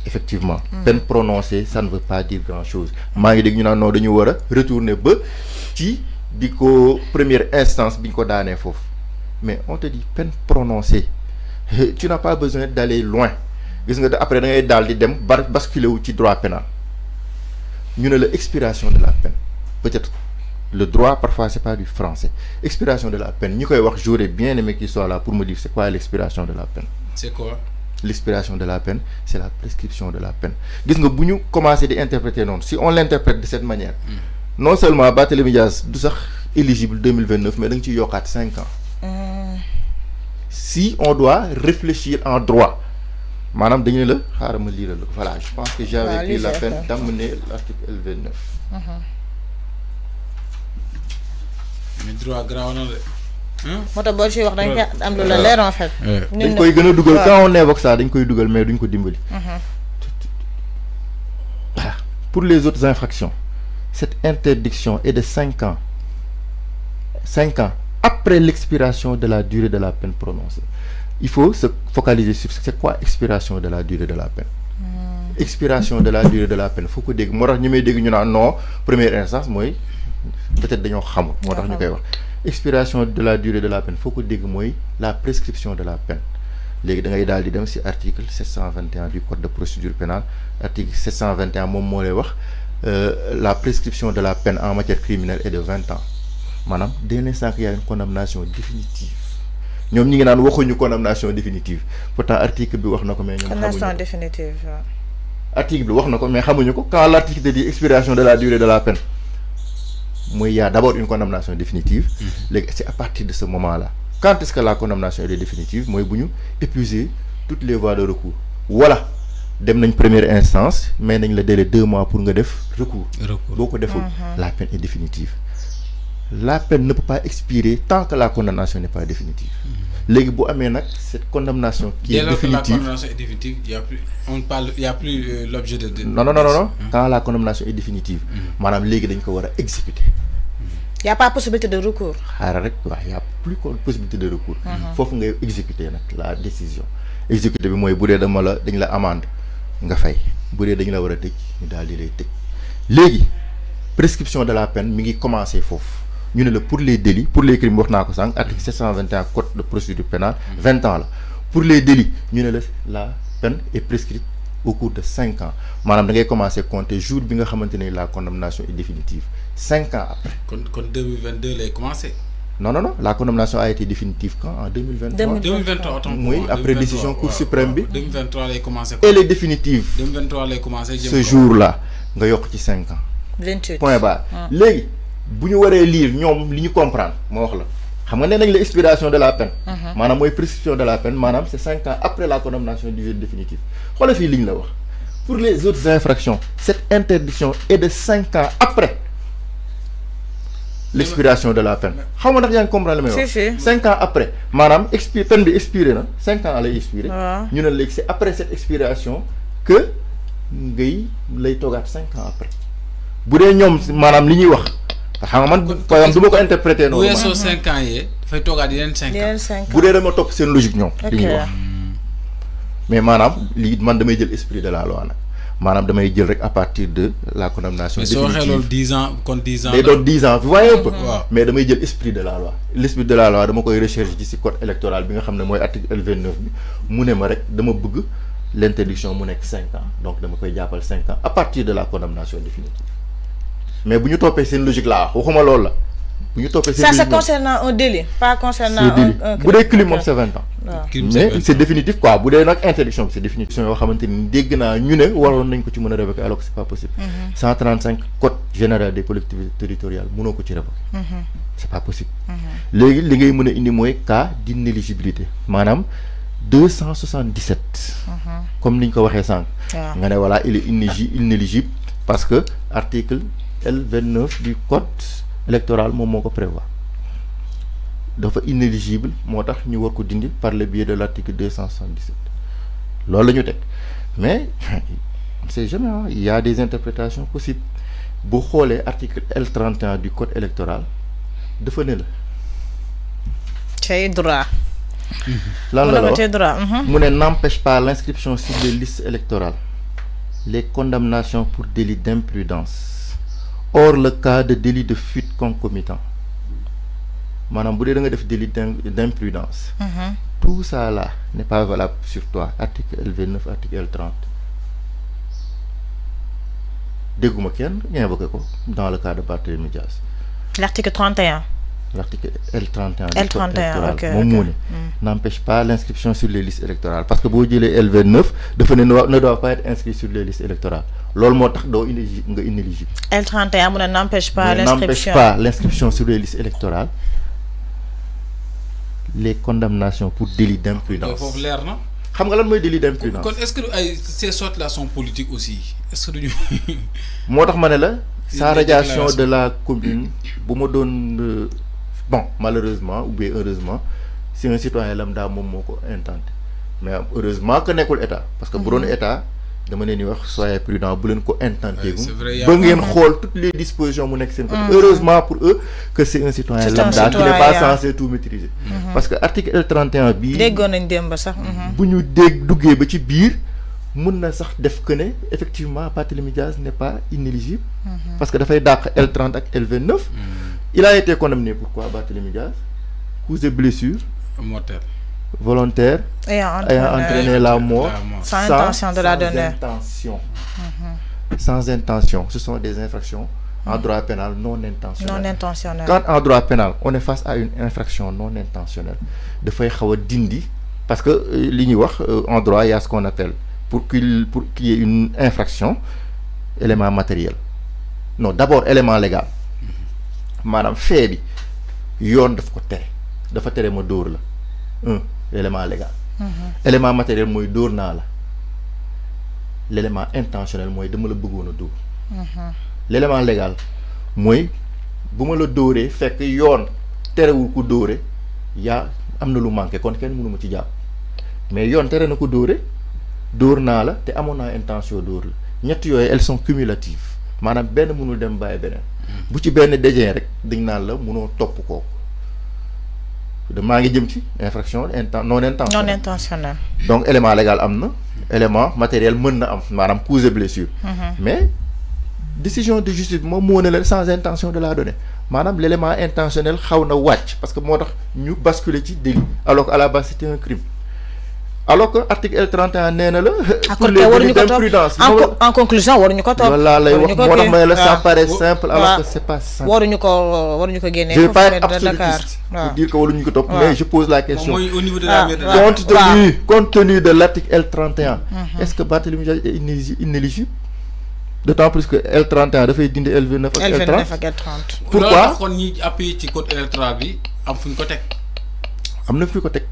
effectivement peine prononcée ça ne veut pas dire grand chose maa ngi dégg ñu naan non dañu war a retourner ba ci bi ko première instance bi ñu ko daanee foofu mais on te dit peine prononcée tu n'as pas besoin d'aller loin gis nga après da ngay daal di dem basculer wu ci droit pénal ñu ne la expiration de la peine peut-être le droit parfois c'est pas du français expiration de la peine ñi koy wax j'aurais bien aimé qu'il soit là pour me dire c'est quoi l'expiration de la peine. C'est quoi? L'expiration de la peine c'est la prescription de la peine gis nga bu ñu commencé di interpréter noonu si on l'interprète de cette manière non seulement Barthélémy Dias du sax éligible 2029 mais da nga ciy yokkaat 5 ans si on doit réfléchir en droit maanaam dañu ne la xaaral ma lire la voilà je pense que j'avais pris la peine d'amener l'article L29 mais droit grave na de moo tax boo ci wax dañ koy am lu la leer en fait. dañ koy gën a dugal quand on évoque ça dañ koy dugal mais duñ ko dimbali. Pour les autres infractions cette interdiction est de 5 ans 5 ans après l'expiration de la durée de la peine prononcée il faut se focaliser sur c'est quoi expiration de la durée de la peine. Expiration de la durée de la peine faut ko dégg moo tax ñu may dégg ñu naan non première instance mooy peut-être dañoo xamul moo tax ñu koy wax. Expiration de la durée de la peine faut que dégg mooy la prescription de la peine léegi da ngay daal di dem ci article 721 du code de procédure pénale article 721 moom moo lay wax la prescription de la peine en matière criminelle est de 20 ans maanaam dès l'instant qu'il y a une condamnation définitive ñoom ñi ngi naan waxuñu condamnation définitive pourtant article bi wax na ko mais ñoom xamuñu condamnation définitive article bi wax na ko mais xamuñu ko quand l'article te dit expiration de la durée de la peine mooy y a d'abord une condamnation définitive léegi c'est à partir de ce moment-là quand est-ce que la condamnation est définitive mooy bu ñu épuiser toutes les voies de recours voilà dem nañ première instance mais nañ la délai 2 mois pour nga def recours boo ko deful la peine est définitive la peine ne peut pas expirer tant que la condamnation n'est pas définitive léegi bu amee nag cette condamnation qui est définitive la condamnation est définitive il y a plus l'objet de non quand la condamnation est définitive maanaam léegi dañ ko war a exécuter y a pas possibilité de recours xaaral rek waaw y a plus possibilité de recours foofu ngay exécuter nag la décision exécuter bi mooy bu dee dañ la amende nga fay bu dee dañ la war a tëj ñu daal di lay tëj léegi prescription de la peine mi ngi commencer foofu ñu ne la pour les délits pour les crimes wax naa ko sànq article 721 code de procédure pénale 20 ans la pour les délits ñu ne la peine est prescrite au cours de 5 ans maanaam da ngay commencer compter jour bi nga xamante ne la condamnation est définitive 5 ans après. kon 2022 lay commencer. non la condamnation a été définitive quand en 2023. 2023 oui après décision cour suprême bi. 2023 lay commencer. elle est définitive. 2023 lay commencer. ce jour-là nga yokk ci 5 ans. 28 point barre léegi. bu ñu waree lire ñoom li ñu comprendre moo wax la xam nga nee nañ la expiration de la peine maanaam mooy prescription de la peine maanaam c'est 5 ans après la condamnation du juge définitif xoolal fii li ñu la wax pour les autres infractions cette interdiction est de 5 ans après l'expiration de la peine xaw ma ndax yaa ngi comprendre li may wax 5 ans après maanaam peine bi expiré na 5 ans lay expiré ñu ne léegi c'est après cette expiration que ngay lay toogaat 5 ans après bu dee ñoom maanaam li ñuy wax xam nga man par exemple du ma ko interpréter noonu. bu weesoo 5 ans yee dafay toogaat yeneen 5 ans. bu dee dama topp seen logique ñoom. li ñuy wax mais maanaam lii man damay jël esprit de la loi nag maanaam damay jël rek à partir de la condamnation définitive. mais soo waxee loolu 10 ans kon 10 ans. day doon 10 ans vous voyez un peu. mais damay jël esprit de la loi. l'esprit de la loi dama koy recherche ci code électoral bi nga xam ne mooy article L29 bi mu ne ma rek dama bëgg l'interdiction mu nekk 5 ans donc dama koy jàppal 5 ans à partir de la condamnation définitive. mais bu ñu toppee seen logique laa waxuma loolu la bu ñu toppee seen logique ça c'est concernant un délit pas concernant un bu dee crime moom c'est 20 ans mais c'est définitif quoi bu dee nag interdiction bi c'est définition yoo xamante ni dégg naa ñu ne waroon nañ ko ci mën a révoquer alors que c'est pas possible 135 code général des collectivités territoriales mënoo ko ci révoquer c'est pas possible léegi li ngay mën a indi mooy cas d'inéligibilité maanaam 277 comme ni ñu ko waxee sànq nga ne voilà il est inéligible parce que article L29 du code électoral moom moo ko prévoir dafa inéligible moo tax ñu war ko dindi par le biais de l'article 277 loolu la ñu teg mais on sait jamais il y a des interprétations possibles bu xoolee article L31 du code électoral dafa ne la cay droit lan la wax mu ne n'empêche pas l'inscription sur les listes électorales les condamnations pour délit d'imprudence hors le cas de délit de fuite concomitant maanaam bu dee da nga def délit d'imprudence tout ça là n'est pas valable sur toi article L29 article L30 dégguma kenn invoqué ko dans le cas de Barthélémy Dias. L'article 31. L'article L31. L31, ok. N'empêche pas l'inscription sur les listes électorales. Parce que si vous L29, ne doit pas être inscrit sur les listes électorales. L'ol motax do inéligible. L31 n'empêche pas l'inscription. N'empêche pas l'inscription sur les listes électorales. Les condamnations pour délit d'imprudence. Faut l'air, non? Xam nga lan moy délit d'imprudence. Est-ce que ces sortes là sont politiques aussi? Est-ce que motax mané la sa radiation de la commune bu ma donne bon malheureusement ou bien heureusement c'est un citoyen lambda mom moko intenté mais heureusement que nekul état parce que bu doon état dama leen di wax soyez prudent bu leen ko intenté ba ngeen xol toutes les dispositions mu nek sen côté heureusement pour eux que c'est un citoyen lambda qui n'est pas censé tout maîtriser parce que article L31 bi déggon nañ demba sax bu ñu dégg duggé ba ci biir mën na sax def que ne effectivement Barthélémy Dias n'est pas inéligible parce que dafay dàq L30 ak L29 il a été condamné pourquoi Barthélémy Dias coups et blessures mortels volontaires ayant entraîné la mort sans intention de la donner sans intention ce sont des infractions en droit pénal non intentionnelles quand en droit pénal on est face à une infraction non intentionnelle dafay xaw a dindi parce que li ñuy wax en droit il y a ce qu'on appelle pour qu'il y ait une infraction élément matériel non d'abord élément légal madame fait bi yoon daf ko tere dafa tere ma dóor la un élément légal élément matériel mooy dóor naa la l'élément intentionnel mooy dama la bëggoon a dóor l'élément légal mooy bu ma la dóoree fekk yoon terewul ko dóore yaa am na lu manqué kon kenn mënu ma ci jàpp mais yoon tere na ko dóore dóor naa la te amoon naa intention dóor la ñett yooyu elles sont cumulatives maanaam benn mënul dem bàyyi beneen bu ci benn dajee rek dañ naan la mënoo topp kooku maa ngi jëm ci infraction non intentionnelle donc élément légal am na élément matériel mën na am maanaam coups et blessures mais décision de justice moom moo ne la sans intention de la donner maanaam l'élément intentionnel xaw na wàcc parce que moo tax ñu basculer ci délit alors que à la base c'était un crime alors que article L31 nee na la pour les délits d'imprudence en conclusion waruñu ko topp voilà lay wax moo tax ma ne la ça paraît simple alors que c'est pas simple waruñu ko génne je vais pas être absolutiste pour dire que waruñu ko topp mais je pose la question au niveau de la compte tenu de l'article L31 est-ce que Barthélémy Dias est inéligible d'autant plus que L31 dafay dindi L29 ak L30 pourquoi kon ñi appuyé ci code électoral bi am fuñ ko teg am na fuñ ko teg